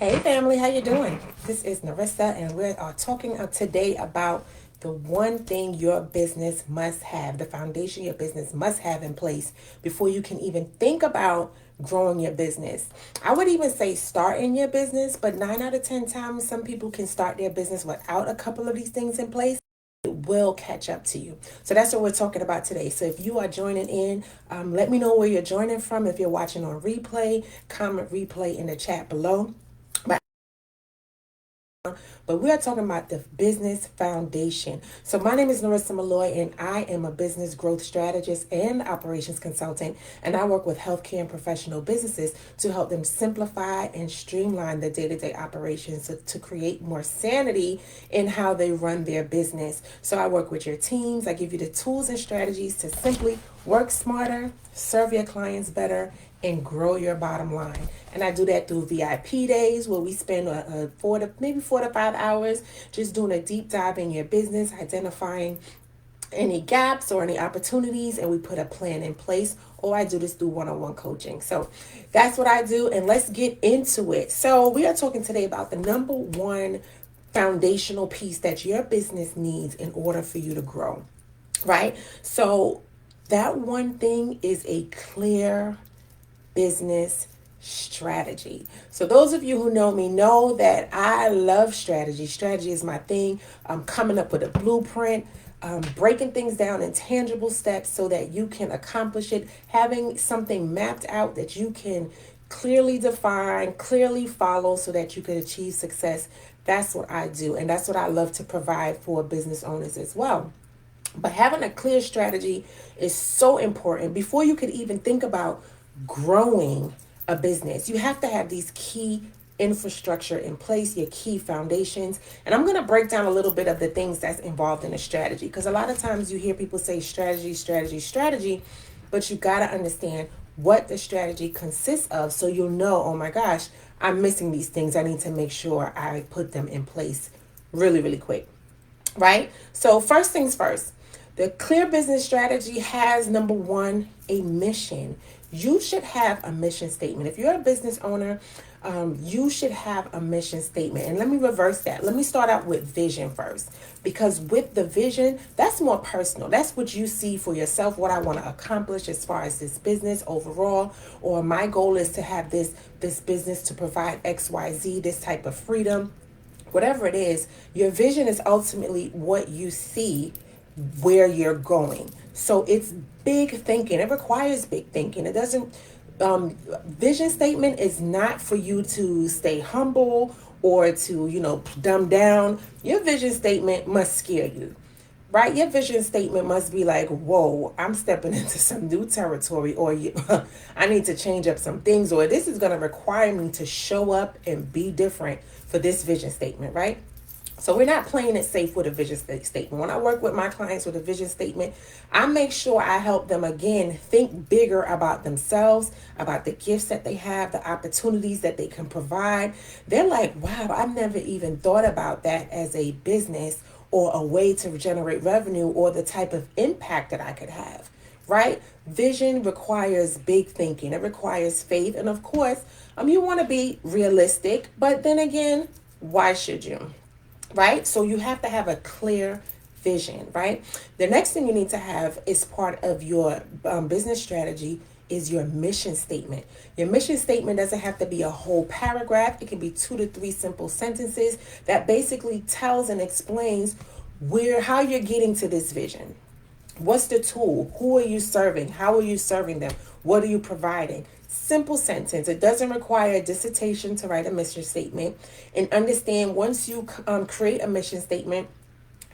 Hey family, how you doing? This is Nerissa and we are talking today about the one thing your business must have, the foundation your business must have in place before you can even think about growing your business. I would even say starting your business, but 9 out of 10 times some people can start their business without a couple of these things in place. It will catch up to you. So that's what we're talking about today. So if you are joining in, let me know where you're joining from. If you're watching on replay, comment replay in the chat below. But we are talking about the business foundation. So my name is Nerissa Malloy, and I am a business growth strategist and operations consultant, and I work with healthcare and professional businesses to help them simplify and streamline the day-to-day operations to create more sanity in how they run their business. So I work with your teams. I give you the tools and strategies to simply work smarter, serve your clients better, and grow your bottom line. And I do that through VIP days where we spend maybe 4 to 5 hours just doing a deep dive in your business, identifying any gaps or any opportunities, and we put a plan in place. Or I do this through one-on-one coaching. So that's what I do, and let's get into it. So we are talking today about the number one foundational piece that your business needs in order for you to grow, right? So that one thing is a clear business strategy. So those of you who know me know that I love strategy. Strategy is my thing. I'm coming up with a blueprint, breaking things down in tangible steps so that you can accomplish it, having something mapped out that you can clearly define, clearly follow so that you can achieve success. That's what I do. And that's what I love to provide for business owners as well. But having a clear strategy is so important. Before you could even think about growing a business, you have to have these key infrastructure in place, your key foundations. And I'm going to break down a little bit of the things that's involved in a strategy, because a lot of times you hear people say strategy, strategy, strategy, but you got to understand what the strategy consists of so you'll know, oh my gosh, I'm missing these things. I need to make sure I put them in place really, really quick. Right? So first things first, the clear business strategy has number one, a mission. You should have a mission statement. If you're a business owner, you should have a mission statement. And let me reverse that. Let me start out with vision first, because with the vision, that's more personal. That's what you see for yourself, what I want to accomplish as far as this business overall, or my goal is to have this business to provide XYZ, this type of freedom. Whatever it is, your vision is ultimately what you see where you're going. So it's big thinking. It requires big thinking. It doesn't, vision statement is not for you to stay humble or to, dumb down. Your vision statement must scare you, right? Your vision statement must be like, whoa, I'm stepping into some new territory, or I need to change up some things, or this is going to require me to show up and be different for this vision statement, right? So we're not playing it safe with a vision statement. When I work with my clients with a vision statement, I make sure I help them, again, think bigger about themselves, about the gifts that they have, the opportunities that they can provide. They're like, wow, I've never even thought about that as a business or a way to generate revenue or the type of impact that I could have, right? Vision requires big thinking. It requires faith. And of course, you want to be realistic, but then again, why should you? Right? So you have to have a clear vision, right? The next thing you need to have is part of your business strategy is your mission statement. Your mission statement doesn't have to be a whole paragraph. It can be 2 to 3 simple sentences that basically tells and explains how you're getting to this vision. What's the tool? Who are you serving? How are you serving them? What are you providing? Simple sentence. It doesn't require a dissertation to write a mission statement. And understand, once you create a mission statement,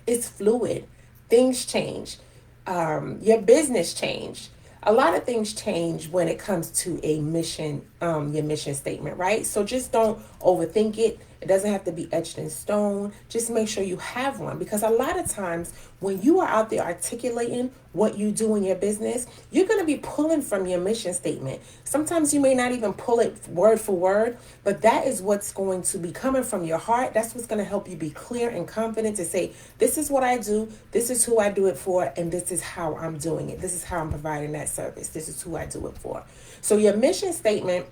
it's fluid. Things change. Your business change. A lot of things change when it comes to a mission, your mission statement, right? So just don't overthink it. It doesn't have to be etched in stone. Just make sure you have one, because a lot of times when you are out there articulating what you do in your business, you're going to be pulling from your mission statement. Sometimes you may not even pull it word for word, but that is what's going to be coming from your heart. That's what's going to help you be clear and confident to say, this is what I do, this is who I do it for, and this is how I'm doing it. This is how I'm providing that service. This is who I do it for. So your mission statement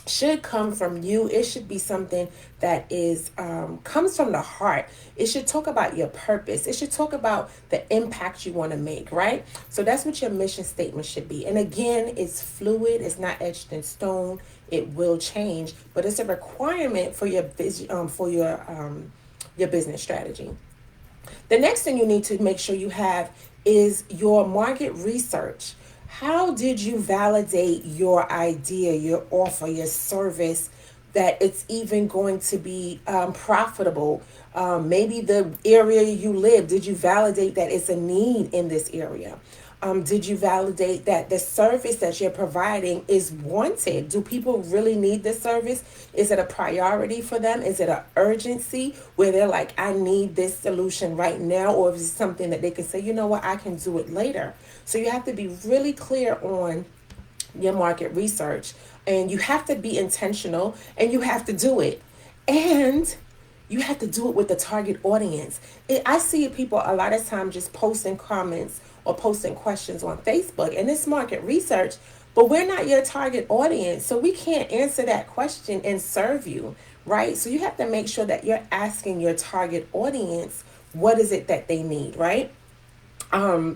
should come from you. It should be something that is comes from the heart. It should talk about your purpose. It should talk about the impact you want to make, right? So that's what your mission statement should be. And again, it's fluid. It's not etched in stone. It will change, but it's a requirement for your your business strategy. The next thing you need to make sure you have is your market research. How did you validate your idea, your offer, your service, that it's even going to be profitable? Maybe the area you live, did you validate that it's a need in this area? Did you validate that the service that you're providing is wanted? Do people really need this service? Is it a priority for them? Is it an urgency where they're like, I need this solution right now? Or is it something that they can say, you know what, I can do it later? So you have to be really clear on your market research, and you have to be intentional, and you have to do it. And you have to do it with the target audience. I see people a lot of times just posting comments or posting questions on Facebook, and it's market research, but we're not your target audience. So we can't answer that question and serve you, right? So you have to make sure that you're asking your target audience, what is it that they need, right?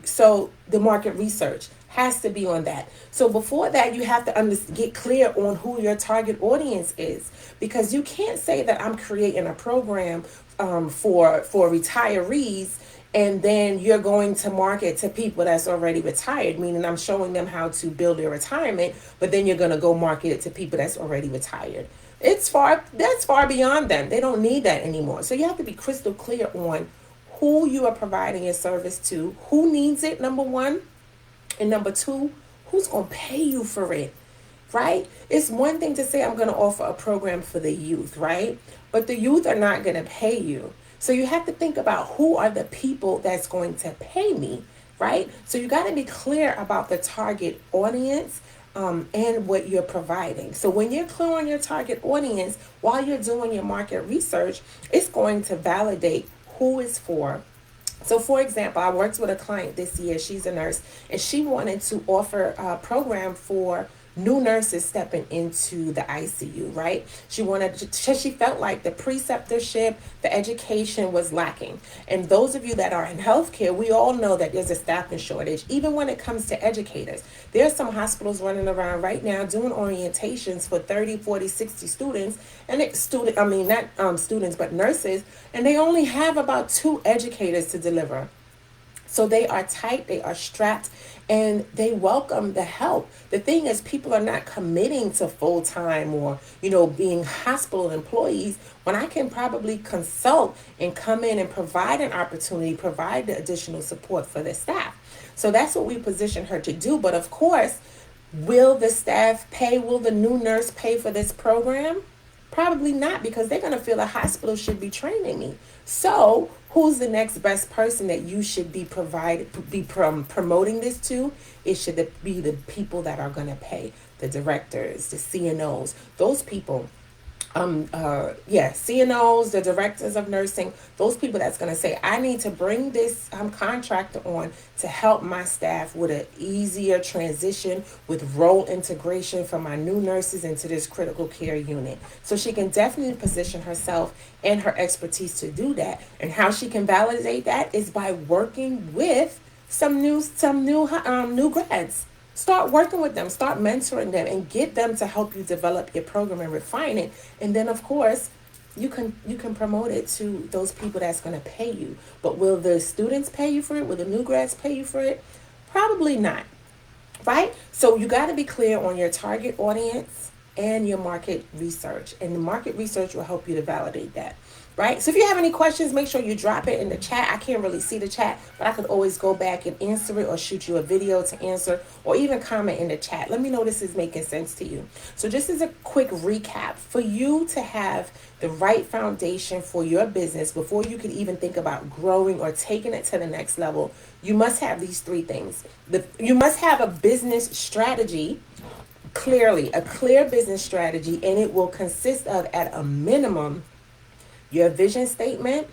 So the market research has to be on that. So before that, you have to get clear on who your target audience is, because you can't say that I'm creating a program for retirees, and then you're going to market to people that's already retired, meaning I'm showing them how to build their retirement, but then you're going to go market it to people that's already retired. That's far beyond them. They don't need that anymore. So you have to be crystal clear on who you are providing your service to, who needs it, number one, and number two, who's going to pay you for it, right? It's one thing to say I'm going to offer a program for the youth, right? But the youth are not going to pay you. So you have to think about who are the people that's going to pay me, right? So you got to be clear about the target audience and what you're providing. So when you're clear on your target audience, while you're doing your market research, it's going to validate who is for. So for example, I worked with a client this year. She's a nurse, and she wanted to offer a program for new nurses stepping into the ICU, right? She felt like the preceptorship, the education was lacking. And those of you that are in healthcare, we all know that there's a staffing shortage, even when it comes to educators. There are some hospitals running around right now doing orientations for 30, 40, 60 students, and students, but nurses, and they only have about 2 educators to deliver. So they are tight, they are strapped, and they welcome the help. The thing is, people are not committing to full-time or, being hospital employees, when I can probably consult and come in and provide an opportunity, provide the additional support for the staff. So that's what we position her to do. But of course, will the staff pay, will the new nurse pay for this program? Probably not, because they're going to feel the hospital should be training me. So who's the next best person that you should be promoting this to? It should be the people that are going to pay, the directors, the CNOs, those people. CNOs, the directors of nursing, those people that's going to say, I need to bring this contractor on to help my staff with an easier transition, with role integration for my new nurses into this critical care unit. So she can definitely position herself and her expertise to do that. And how she can validate that is by working with some new grads. Start working with them, start mentoring them, and get them to help you develop your program and refine it. And then, of course, you can promote it to those people that's going to pay you. But will the students pay you for it? Will the new grads pay you for it? Probably not, right? So you got to be clear on your target audience and your market research. And the market research will help you to validate that. Right? So if you have any questions, make sure you drop it in the chat. I can't really see the chat, but I could always go back and answer it, or shoot you a video to answer, or even comment in the chat. Let me know this is making sense to you. So just as a quick recap, for you to have the right foundation for your business before you can even think about growing or taking it to the next level, you must have these 3 things. You must have a business strategy, clearly, a clear business strategy, and it will consist of, at a minimum, your vision statement,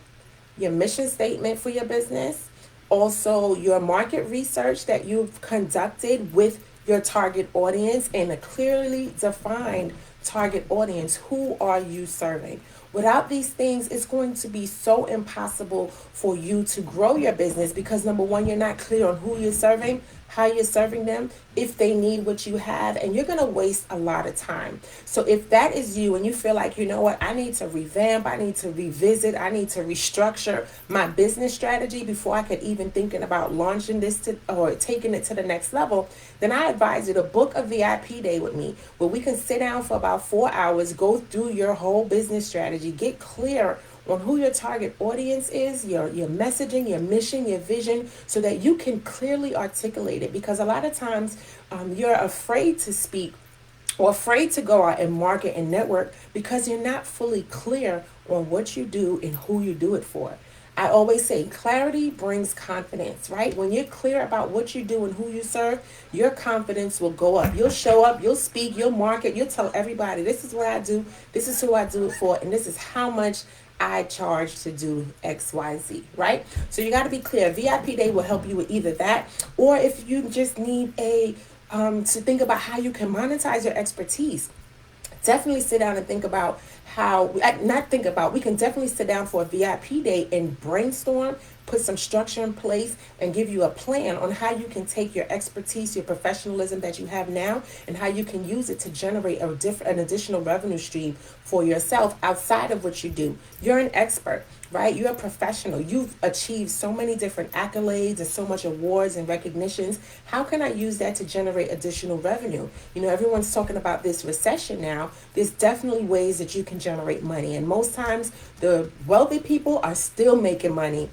your mission statement for your business, also your market research that you've conducted with your target audience, and a clearly defined target audience. Who are you serving? Without these things, it's going to be so impossible for you to grow your business because number one, you're not clear on who you're serving, how you're serving them, if they need what you have, and you're going to waste a lot of time. So if that is you and you feel like, you know what, I need to revamp, I need to revisit, I need to restructure my business strategy before I could even thinking about launching this to, or taking it to the next level, then I advise you to book a VIP day with me where we can sit down for about 4 hours, go through your whole business strategy, get clear on who your target audience is, your messaging, your mission, your vision, so that you can clearly articulate it. Because a lot of times you're afraid to speak or afraid to go out and market and network because you're not fully clear on what you do and who you do it for. I always say clarity brings confidence, right? When you're clear about what you do and who you serve, your confidence will go up. You'll show up, you'll speak, you'll market, you'll tell everybody, this is what I do, this is who I do it for, and this is how much I charge to do XYZ, right? So you got to be clear. VIP day will help you with either that, or if you just need to think about how you can monetize your expertise. Definitely sit down and think about how, not think about, we can definitely sit down for a VIP day and brainstorm, put some structure in place, and give you a plan on how you can take your expertise, your professionalism that you have now, and how you can use it to generate an additional revenue stream for yourself outside of what you do. You're an expert, right? You're a professional. You've achieved so many different accolades and so much awards and recognitions. How can I use that to generate additional revenue? You know, everyone's talking about this recession now. There's definitely ways that you can generate money. And most times the wealthy people are still making money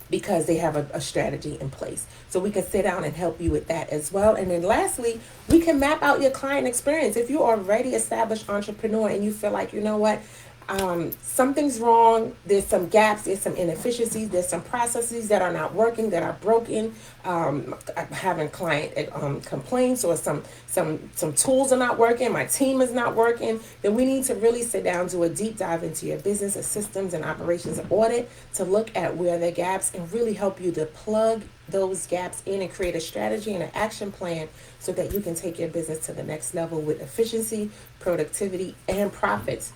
because they have a strategy in place. So we can sit down and help you with that as well. And then lastly, we can map out your client experience. If you're already established entrepreneur and you feel like, you know what, something's wrong, there's some gaps, there's some inefficiencies, there's some processes that are not working, that are broken, I'm having client complaints, or some tools are not working, my team is not working, then we need to really sit down, do a deep dive into your business, a systems and operations audit to look at where the gaps and really help you to plug those gaps in and create a strategy and an action plan so that you can take your business to the next level with efficiency, productivity, and profits.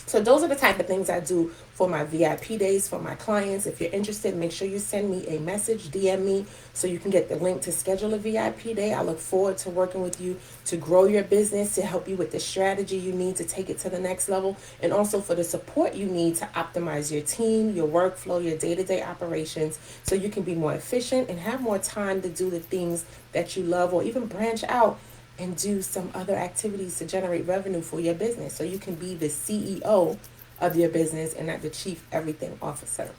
So those are the type of things I do for my VIP days for my clients. If you're interested, make sure you send me a message, DM me, so you can get the link to schedule a VIP day. I look forward to working with you to grow your business, to help you with the strategy you need to take it to the next level, and also for the support you need to optimize your team, your workflow, your day-to-day operations, so you can be more efficient and have more time to do the things that you love, or even branch out and do some other activities to generate revenue for your business, so you can be the CEO of your business and not the chief everything officer.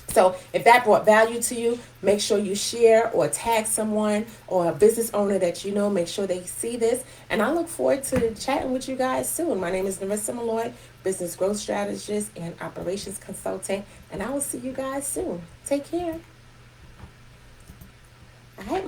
So if that brought value to you, make sure you share or tag someone or a business owner that you know. Make sure they see this. And I look forward to chatting with you guys soon. My name is Nerissa Malloy, business growth strategist and operations consultant. And I will see you guys soon. Take care. All right,